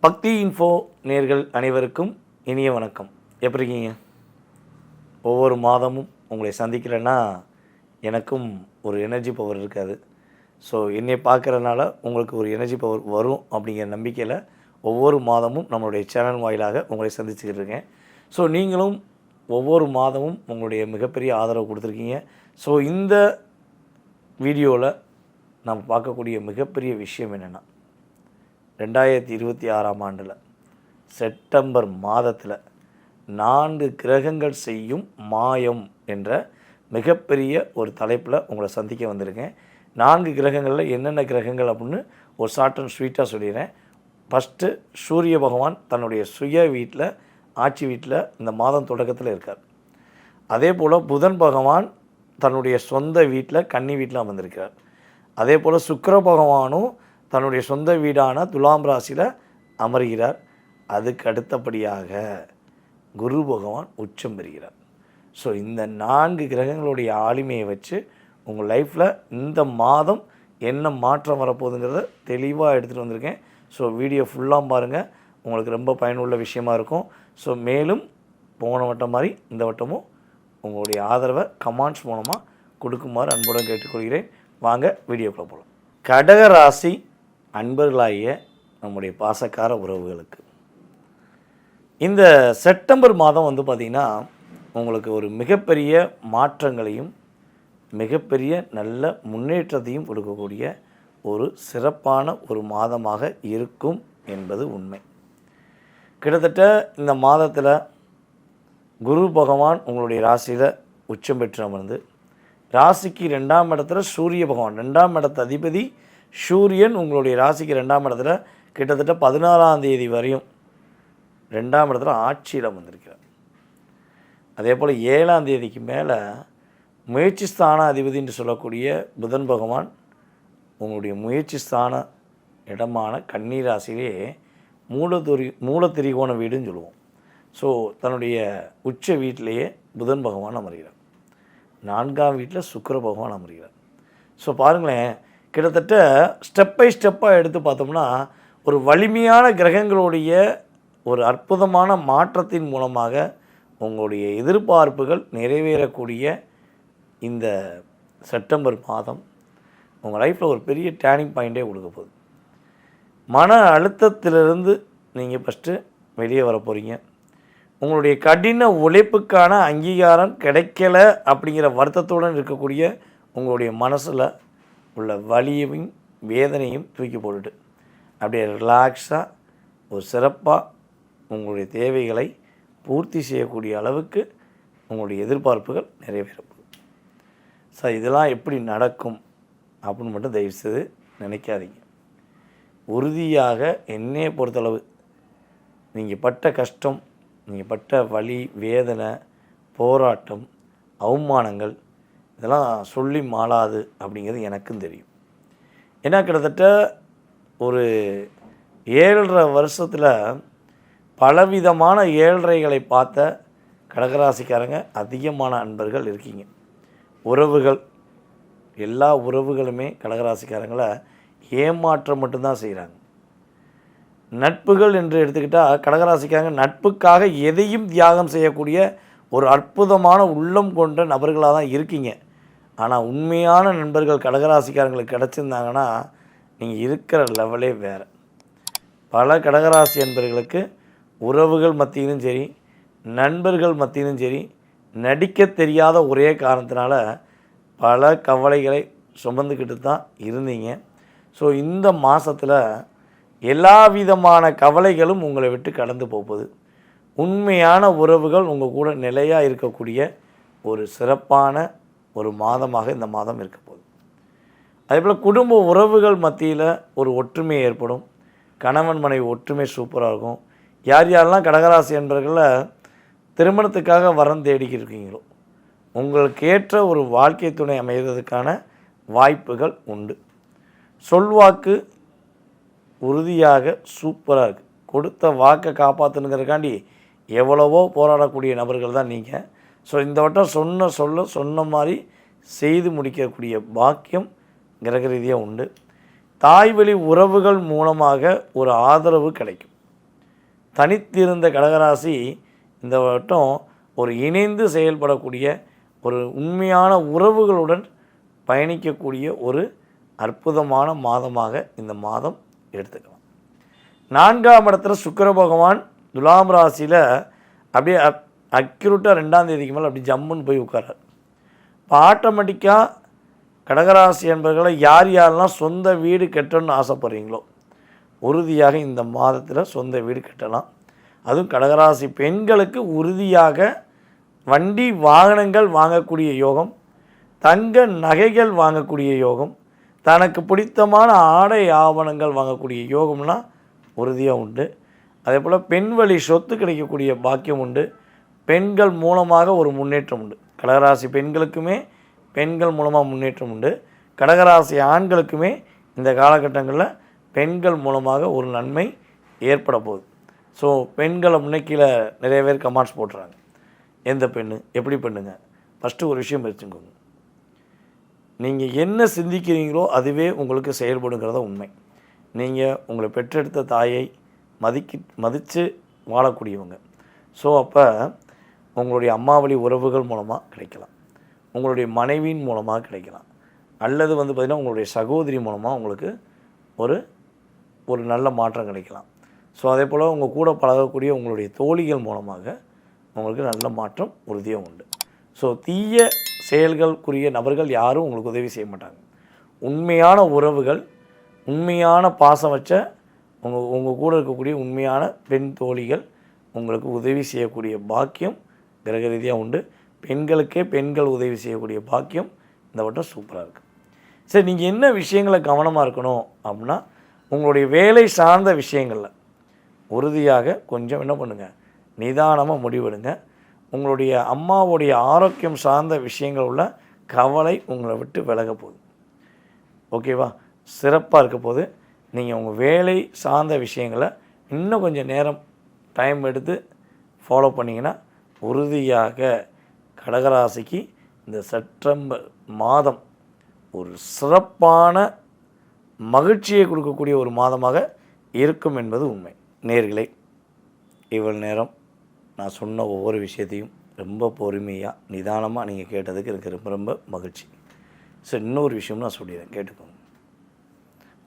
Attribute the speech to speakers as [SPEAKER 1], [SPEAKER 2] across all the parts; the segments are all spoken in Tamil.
[SPEAKER 1] பக்தி இன்ஃபோ நேர்கள் அனைவருக்கும் இனிய வணக்கம். எப்படி இருக்கீங்க? ஒவ்வொரு மாதமும் உங்களை சந்திக்கிறேன்னா எனக்கும் ஒரு எனர்ஜி பவர் இருக்காது. ஸோ என்னை பார்க்குறதுனால உங்களுக்கு ஒரு எனர்ஜி பவர் வரும் அப்படிங்கிற நம்பிக்கையில் ஒவ்வொரு மாதமும் நம்மளுடைய சேனல் வாயிலாக உங்களை சந்திச்சுக்கிட்டு இருக்கேன். ஸோ நீங்களும் ஒவ்வொரு மாதமும் உங்களுடைய மிகப்பெரிய ஆதரவு கொடுத்துருக்கீங்க. ஸோ இந்த வீடியோவில் நம்ம பார்க்கக்கூடிய மிகப்பெரிய விஷயம் என்னென்னா, 2026 ஆண்டில் செப்டம்பர் மாதத்தில் 4 கிரகங்கள் செய்யும் மாயம் என்ற மிகப்பெரிய ஒரு தலைப்பில் உங்களை சந்திக்க வந்திருக்கேன். 4 கிரகங்களில் என்னென்ன கிரகங்கள் அப்படின்னு ஒரு ஷார்ட் அண்ட் ஸ்வீட்டாக சொல்லிடுறேன். ஃபஸ்ட்டு சூரிய பகவான் தன்னுடைய சுய வீட்டில், ஆட்சி வீட்டில் இந்த மாதம் தொடக்கத்தில் இருக்கார். அதே போல் புதன் பகவான் தன்னுடைய சொந்த வீட்டில், கன்னி வீட்டில் அமர்ந்திருக்கிறார். அதே போல் சுக்கிர பகவானும் தன்னுடைய சொந்த வீடான துலாம் ராசியில் அமர்கிறார். அதுக்கு அடுத்தபடியாக குரு பகவான் உச்சம் பெறுகிறார். ஸோ இந்த 4 கிரகங்களுடைய ஆளுமையை வச்சு உங்கள் லைஃப்பில் இந்த மாதம் என்ன மாற்றம் வரப்போகுதுங்கிறத தெளிவாக எடுத்துகிட்டு வந்திருக்கேன். ஸோ வீடியோ ஃபுல்லாக பாருங்கள், உங்களுக்கு ரொம்ப பயனுள்ள விஷயமா இருக்கும். ஸோ மேலும் போன வட்டம் மாதிரி இந்த வட்டமும் உங்களுடைய ஆதரவை கமெண்ட்ஸ் மூலமாக கொடுக்குமாறு அன்புடன் கேட்டுக்கொள்கிறேன். வாங்க வீடியோக்குள்ளே போகலாம். கடக ராசி அன்பர்களாகிய நம்முடைய பாசக்கார உறவுகளுக்கு இந்த செப்டம்பர் மாதம் பார்த்திங்கன்னா உங்களுக்கு ஒரு மிகப்பெரிய மாற்றங்களையும் மிகப்பெரிய நல்ல முன்னேற்றத்தையும் கொடுக்கக்கூடிய ஒரு சிறப்பான ஒரு மாதமாக இருக்கும் என்பது உண்மை. கிட்டத்தட்ட இந்த மாதத்தில் குரு பகவான் உங்களுடைய ராசியில் உச்சம் பெற்று அமர்ந்து, ராசிக்கு 2ஆம் இடத்துல சூரிய பகவான், 2ஆம் இடத்து அதிபதி சூரியன் உங்களுடைய ராசிக்கு 2ஆம் இடத்துல கிட்டத்தட்ட 16ஆம் தேதி வரையும் 2ஆம் இடத்துல ஆட்சியில் வந்திருக்கிறார். அதே போல் 7ஆம் தேதிக்கு மேலே முயற்சி ஸ்தான அதிபதி என்று சொல்லக்கூடிய புதன் பகவான் உங்களுடைய முயற்சி ஸ்தான இடமான கன்னி ராசியிலே மூலத்திரிகோண வீடுன்னு சொல்லுவோம். ஸோ தன்னுடைய உச்ச வீட்டிலேயே புதன் பகவான் அமர்கிறார். 4ஆம் வீட்டில் சுக்கிர பகவான் அமர்கிறார். ஸோ பாருங்களேன், கிட்டத்தட்ட ஸ்டெப் பை ஸ்டெப்பாக எடுத்து பார்த்தோம்னா ஒரு வலிமையான கிரகங்களுடைய ஒரு அற்புதமான மாற்றத்தின் மூலமாக உங்களுடைய எதிர்பார்ப்புகள் நிறைவேறக்கூடிய இந்த செப்டம்பர் மாதம் உங்கள் லைஃப்பில் ஒரு பெரிய டேர்னிங் பாயிண்ட்டே கொடுக்க போகுது. மன அழுத்தத்திலிருந்து நீங்கள் ஃபஸ்ட்டு வெளியே வர போகிறீங்க. உங்களுடைய கடின உழைப்புக்கான அங்கீகாரம் கிடைக்கல அப்படிங்கிற வருத்தத்துடன் இருக்கக்கூடிய உங்களுடைய மனசில் உள்ள வலியையும் வேதனையும் தூக்கி போட்டுட்டு அப்படியே ரிலாக்ஸாக ஒரு சிறப்பாக உங்களுடைய தேவைகளை பூர்த்தி செய்யக்கூடிய அளவுக்கு உங்களுடைய எதிர்பார்ப்புகள் நிறைவேறப்படும். ஸோ இதெல்லாம் எப்படி நடக்கும் அப்படின்னு மட்டும் தயவுசெய்து நினைக்காதீங்க. உறுதியாக என்னையை பொறுத்தளவு நீங்கள் பட்ட கஷ்டம், நீங்கள் பட்ட வலி, வேதனை, போராட்டம், அவமானங்கள் இதெல்லாம் சொல்லி மாளாது அப்படிங்கிறது எனக்கும் தெரியும். ஏன்னா கிட்டத்தட்ட ஒரு 7.5 வருஷத்தில் பலவிதமான ஏழ்றைகளை பார்த்த கடகராசிக்காரங்க அதிகமான அன்பர்கள் இருக்கீங்க. உறவுகள், எல்லா உறவுகளுமே கடகராசிக்காரங்களை ஏமாற்றம் மட்டும்தான் செய்கிறாங்க. நட்புகள் என்று எடுத்துக்கிட்டால் கடகராசிக்காரங்க நட்புக்காக எதையும் தியாகம் செய்யக்கூடிய ஒரு அற்புதமான உள்ளம் கொண்ட நபர்களாக தான் இருக்கீங்க. ஆனால் உண்மையான நண்பர்கள் கடகராசிக்காரங்களுக்கு கிடச்சிருந்தாங்கன்னா நீங்கள் இருக்கிற லெவலே வேறு. பல கடகராசி நண்பர்களுக்கு உறவுகள் மத்தியிலும் சரி, நண்பர்கள் மத்தியிலும் சரி, நடிக்க தெரியாத ஒரே காரணத்தினால பல கவலைகளை சுமந்துக்கிட்டு தான் இருந்தீங்க. ஸோ இந்த மாதத்தில் எல்லா விதமான கவலைகளும் உங்களை விட்டு கடந்து போகுது. உண்மையான உறவுகள் உங்கள் கூட நிலையாக இருக்கக்கூடிய ஒரு சிறப்பான ஒரு மாதமாக இந்த மாதம் இருக்க போகுது. அதேபோல் குடும்ப உறவுகள் மத்தியில் ஒரு ஒற்றுமை ஏற்படும். கணவன் மனைவி ஒற்றுமை சூப்பராக இருக்கும். யார் யாரெல்லாம் கடகராசி என்பவர்களில் திருமணத்துக்காக வரம் தேடிக்கிட்டு இருக்கீங்களோ உங்களுக்கு ஏற்ற ஒரு வாழ்க்கை துணை அமைவதற்கான வாய்ப்புகள் உண்டு. சொல்வாக்கு உறுதியாக சூப்பராக இருக்குது. கொடுத்த வாக்கை காப்பாற்றணுங்கிறதுக்காண்டி எவ்வளவோ போராடக்கூடிய நபர்கள் தான் நீங்கள். ஸோ இந்த வட்டம் சொன்ன மாதிரி செய்து முடிக்கக்கூடிய பாக்கியம் கிரக ரீதியாக உண்டு. தாய் வழி உறவுகள் மூலமாக ஒரு ஆதரவு கிடைக்கும். தனித்திருந்த கடகராசி இந்த வட்டம் ஒரு இணைந்து செயல்படக்கூடிய ஒரு உண்மையான உறவுகளுடன் பயணிக்கக்கூடிய ஒரு அற்புதமான மாதமாக இந்த மாதம் எடுத்துக்கலாம். 4ஆம் இடத்துல சுக்கிர பகவான் துலாம் ராசியில் அப்படியே அக்யூரேட்டாக 2ஆம் தேதிக்கு மேலே அப்படி ஜம்முன்னு போய் உட்காரார். இப்போ ஆட்டோமேட்டிக்காக கடகராசி என்பவர்களை யாரெல்லாம் சொந்த வீடு கட்டணும்னு ஆசைப்படுறீங்களோ உறுதியாக இந்த மாதத்தில் சொந்த வீடு கட்டலாம். அதுவும் கடகராசி பெண்களுக்கு உறுதியாக வண்டி வாகனங்கள் வாங்கக்கூடிய யோகம், தங்க நகைகள் வாங்கக்கூடிய யோகம், தனக்கு பிடித்தமான ஆடை ஆவணங்கள் வாங்கக்கூடிய யோகம்லாம் உறுதியாக உண்டு. அதே போல் பெண் வழி சொத்து கிடைக்கக்கூடிய பாக்கியம் உண்டு. பெண்கள் மூலமாக ஒரு முன்னேற்றம் உண்டு. கடகராசி பெண்களுக்குமே பெண்கள் மூலமாக முன்னேற்றம் உண்டு. கடகராசி ஆண்களுக்குமே இந்த காலகட்டங்களில் பெண்கள் மூலமாக ஒரு நன்மை ஏற்பட போகுது. ஸோ பெண்களை முன்னைக்கீழே நிறைய பேர் கமெண்ட்ஸ் போட்டுறாங்க, எந்த பெண்ணு எப்படி பெண்ணுங்க. ஃபஸ்ட்டு ஒரு விஷயம் வச்சுக்கோங்க, நீங்கள் என்ன சிந்திக்கிறீங்களோ அதுவே உங்களுக்கு செயல்படுங்கிறத உண்மை. நீங்கள் உங்களை பெற்றெடுத்த தாயை மதித்து வாழக்கூடியவங்க. ஸோ அப்போ உங்களுடைய அம்மாவளி உறவுகள் மூலமாக கிடைக்கலாம், உங்களுடைய மனைவியின் மூலமாக கிடைக்கலாம், அல்லது பார்த்திங்கன்னா உங்களுடைய சகோதரி மூலமாக உங்களுக்கு ஒரு நல்ல மாற்றம் கிடைக்கலாம். ஸோ அதே போல் உங்கள் கூட பழகக்கூடிய உங்களுடைய தோழிகள் மூலமாக உங்களுக்கு நல்ல மாற்றம் உறுதியாக உண்டு. ஸோ தீய செயல்களுக்குரிய நபர்கள் யாரும் உங்களுக்கு உதவி செய்ய மாட்டாங்க. உண்மையான உறவுகள், உண்மையான பாசம் வச்ச உங்கள் கூட இருக்கக்கூடிய உண்மையான பெண் தோழிகள் உங்களுக்கு உதவி செய்யக்கூடிய பாக்கியம் கிரக ரீதியாக உண்டு. பெண்களுக்கே பெண்கள் உதவி செய்யக்கூடிய பாக்கியம் இந்த வட்டம் சூப்பராக இருக்குது. சரி, நீங்கள் என்ன விஷயங்களை கவனமாக இருக்கணும் அப்படின்னா, உங்களுடைய வேலை சார்ந்த விஷயங்களில் உறுதியாக கொஞ்சம் என்ன பண்ணுங்கள், நிதானமாக முடிவெடுங்க. உங்களுடைய அம்மாவுடைய ஆரோக்கியம் சார்ந்த விஷயங்கள் உள்ள கவலை உங்களை விட்டு விலக போகுது. ஓகேவா? சிறப்பாக இருக்க போது நீங்கள் உங்கள் வேலை சார்ந்த விஷயங்களை இன்னும் கொஞ்சம் நேரம் டைம் எடுத்து ஃபாலோ பண்ணிங்கன்னா உறுதியாக கடகராசிக்கு இந்த செப்டம்பர் மாதம் ஒரு சிறப்பான மகிழ்ச்சியை கொடுக்கக்கூடிய ஒரு மாதமாக இருக்கும் என்பது உண்மை. நேயர்களே, இவ்வளவு நேரம் நான் சொன்ன ஒவ்வொரு விஷயத்தையும் ரொம்ப பொறுமையாக நிதானமாக நீங்கள் கேட்டதுக்கு எனக்கு ரொம்ப ரொம்ப மகிழ்ச்சி. ஸோ இன்னொரு விஷயம் நான் சொல்லிடுறேன், கேட்டுக்கோங்க.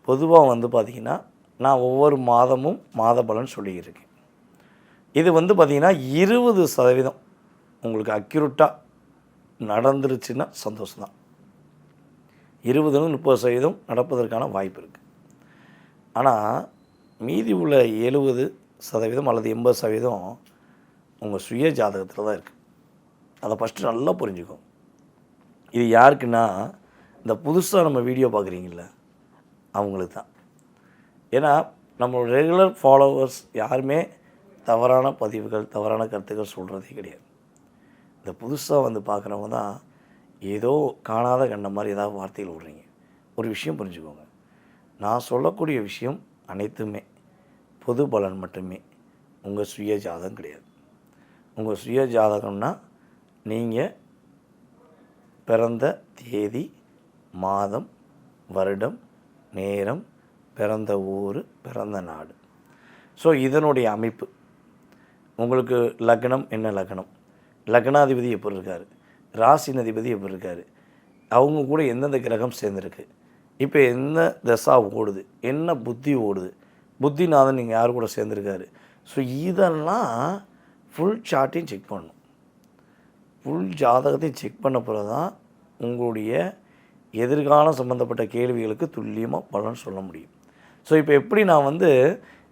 [SPEAKER 1] பொதுவாக பார்த்திங்கன்னா நான் ஒவ்வொரு மாதமும் மாத பலன் சொல்லியிருக்கேன். இது பார்த்திங்கன்னா 20% உங்களுக்கு அக்யூரேட்டாக நடந்துருச்சுன்னா சந்தோஷம்தான். 20-30% நடப்பதற்கான வாய்ப்பு இருக்குது. ஆனால் மீதி உள்ள 70% அல்லது 80% உங்கள் சுய ஜாதகத்தில் தான் இருக்குது. அதை ஃபஸ்ட்டு நல்லா புரிஞ்சுக்கோங்க. இது யாருக்குன்னா, இந்த புதுசாக நம்ம வீடியோ பார்க்குறீங்கள அவங்களுக்கு தான். ஏன்னா நம்மளோட ரெகுலர் ஃபாலோவர்ஸ் யாருமே தவறான பதிவுகள், தவறான கருத்துக்கள் சொல்கிறதே கிடையாது. இந்த புதுசாக பார்க்குறவங்க தான் ஏதோ காணாத கண்ட மாதிரி ஏதாவது வார்த்தைகள் விடுறீங்க. ஒரு விஷயம் புரிஞ்சுக்கோங்க, நான் சொல்லக்கூடிய விஷயம் அனைத்துமே பொது பலன் மட்டுமே, உங்கள் சுய ஜாதகம் கிடையாது. உங்கள் சுய ஜாதகம்னா நீங்கள் பிறந்த தேதி, மாதம், வருடம், நேரம், பிறந்த ஊர், பிறந்த நாடு. ஸோ இதனுடைய அமைப்பு, உங்களுக்கு லக்னம் என்ன லக்னம், லக்னாதிபதி எப்படி இருக்கார், ராசினதிபதி எப்படி இருக்கார், அவங்க கூட எந்தெந்த கிரகம் சேர்ந்துருக்கு, இப்போ என்ன தசா ஓடுது, என்ன புத்தி ஓடுது, புத்திநாதன் நீங்கள் யார் கூட சேர்ந்துருக்காரு. ஸோ இதெல்லாம் ஃபுல் சார்ட்டையும் செக் பண்ணணும். ஃபுல் ஜாதகத்தையும் செக் பண்ண பிறகு தான் உங்களுடைய எதிர்காலம் சம்மந்தப்பட்ட கேள்விகளுக்கு துல்லியமாக பலன் சொல்ல முடியும். ஸோ இப்போ எப்படி நான்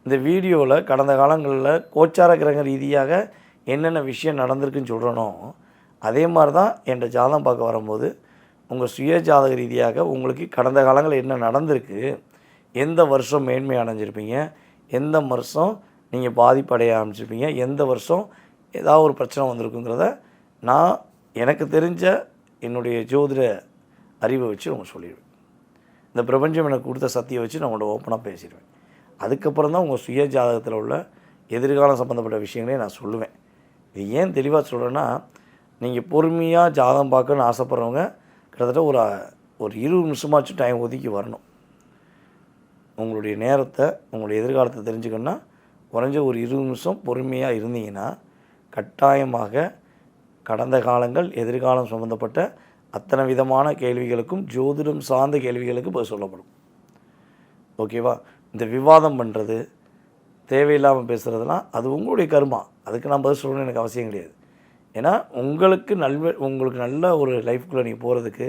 [SPEAKER 1] இந்த வீடியோவில் கடந்த காலங்களில் கோச்சார கிரக ரீதியாக என்னென்ன விஷயம் நடந்திருக்குன்னு சொல்கிறனோ, அதே மாதிரி தான் என்கிட்ட ஜாதகம் பார்க்க வரும்போது உங்கள் சுய ஜாதக ரீதியாக உங்களுக்கு கடந்த காலங்களில் என்ன நடந்திருக்கு, எந்த வருஷம் மேன்மை அடைஞ்சிருப்பீங்க, எந்த வருஷம் நீங்கள் பாதிப்படைய ஆரம்பிச்சிருப்பீங்க, எந்த வருஷம் ஏதாவது ஒரு பிரச்சனை வந்திருக்குங்கிறத நான் எனக்கு தெரிஞ்ச என்னுடைய ஜோதிட அறிவை வச்சு அவங்க சொல்லிடுவேன். இந்த பிரபஞ்சம் எனக்கு கொடுத்த சக்தியை வச்சு நான் உங்களோட ஓப்பனாக பேசிடுவேன். அதுக்கப்புறம் தான் உங்கள் சுய ஜாதகத்தில் உள்ள எதிர்காலம் சம்மந்தப்பட்ட விஷயங்களே நான் சொல்லுவேன். இது ஏன் தெளிவாக சொல்கிறேன்னா, நீங்கள் பொறுமையாக ஜாதகம் பார்க்கணுன்னு ஆசைப்பட்றவங்க கிட்டத்தட்ட ஒரு 20 நிமிஷமாச்சும் டைம் ஒதுக்கி வரணும். உங்களுடைய நேரத்தை, உங்களுடைய எதிர்காலத்தை தெரிஞ்சுக்கணுன்னா குறைஞ்ச ஒரு 20 நிமிஷம் பொறுமையாக இருந்தீங்கன்னா கட்டாயமாக கடந்த காலங்கள் எதிர்காலம் சம்மந்தப்பட்ட அத்தனை விதமான கேள்விகளுக்கும் ஜோதிடம் சார்ந்த கேள்விகளுக்கு பதில் சொல்லப்படும். ஓகேவா? இந்த விவாதம் பண்ணுறது, தேவையில்லாமல் பேசுகிறதுலாம் அது உங்களுடைய கர்மா. அதுக்கு நான் பதில் சொல்லணும்னு எனக்கு அவசியம் கிடையாது. ஏன்னா உங்களுக்கு நல்ல ஒரு லைஃப்குள்ளே நீங்கள் போகிறதுக்கு,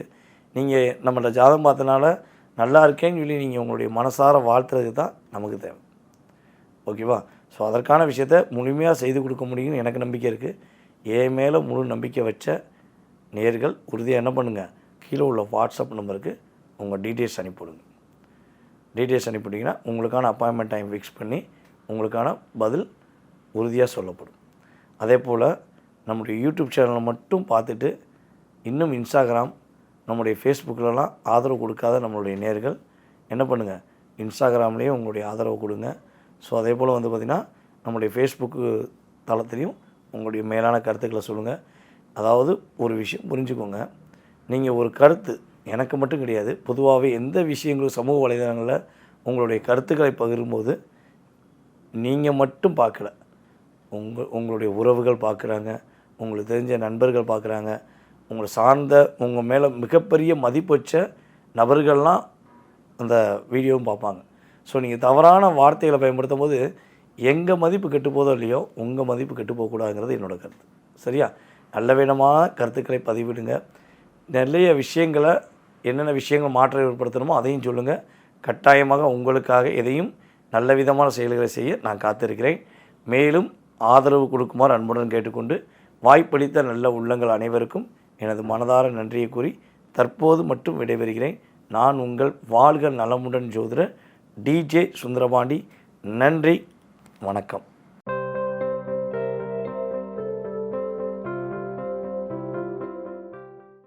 [SPEAKER 1] நீங்கள் நம்மளோட ஜாதகம் பார்த்தனால நல்லா இருக்கேன்னு சொல்லி நீங்கள் உங்களுடைய மனசார வாழ்த்துறதுக்கு தான் நமக்கு தேவை. ஓகேவா? ஸோ அதற்கான விஷயத்த முழுமையாக செய்து கொடுக்க முடியும்னு எனக்கு நம்பிக்கை இருக்குது. என் மேலே முழு நம்பிக்கை வச்ச நேயர்கள் உறுதியாக என்ன பண்ணுங்கள், கீழே உள்ள வாட்ஸ்அப் நம்பருக்கு உங்கள் டீட்டெயில்ஸ் அனுப்பிவிடுங்க. டீட்டெயில்ஸ் அனுப்பிவிட்டிங்கன்னா உங்களுக்கான அப்பாயின்மெண்ட் டைம் ஃபிக்ஸ் பண்ணி உங்களுக்கான பதில் உறுதியாக சொல்லப்படும். அதே போல் நம்முடைய யூடியூப் சேனலை மட்டும் பார்த்துட்டு இன்னும் இன்ஸ்டாகிராம், நம்முடைய ஃபேஸ்புக்கிலலாம் ஆதரவு கொடுக்காத நம்மளுடைய நேயர்கள் என்ன பண்ணுங்கள், இன்ஸ்டாகிராம்லேயே உங்களுடைய ஆதரவு கொடுங்க. ஸோ அதே போல் வந்து பார்த்திங்கன்னா நம்முடைய ஃபேஸ்புக்கு தளத்துலேயும் உங்களுடைய மேலான கருத்துக்களை சொல்லுங்கள். அதாவது ஒரு விஷயம் புரிஞ்சுக்கோங்க, நீங்கள் ஒரு கருத்து எனக்கு மட்டும் கிடையாது, பொதுவாகவே எந்த விஷயங்களும் சமூக வலைதளங்களில் உங்களுடைய கருத்துக்களை பகிரும்போது நீங்கள் மட்டும் பார்க்கல, உங்களுடைய உறவுகள் பார்க்குறாங்க, உங்களுக்கு தெரிஞ்ச நண்பர்கள் பார்க்குறாங்க, உங்களை சார்ந்த உங்கள் மேலே மிகப்பெரிய மதிப்பு வச்ச நபர்கள்லாம் அந்த வீடியோவும் பார்ப்பாங்க. ஸோ நீங்கள் தவறான வார்த்தைகளை பயன்படுத்தும் போது எங்கள் மதிப்பு கெட்டு போதோ இல்லையோ உங்கள் மதிப்பு கெட்டு போகக்கூடாதுங்கிறது என்னோடய கருத்து. சரியா? நல்ல விதமான கருத்துக்களை பதிவிடுங்க. நிறைய விஷயங்களை என்னென்ன விஷயங்கள் மாற்றம் ஏற்படுத்தணுமோ அதையும் சொல்லுங்கள். கட்டாயமாக உங்களுக்காக எதையும் நல்ல விதமான செயல்களை செய்ய நான் காத்திருக்கிறேன். மேலும் ஆதரவு கொடுக்குமாறு அன்புடன் கேட்டுக்கொண்டு வாய்ப்பளித்த நல்ல உள்ளங்கள் அனைவருக்கும் எனது மனதார நன்றியை கூறி தற்போது மட்டும் விடைபெறுகிறேன். நான் உங்கள் வாழ்க நலமுடன் ஜோதிடர் DJ சுந்தரபாண்டி. நன்றி, வணக்கம்.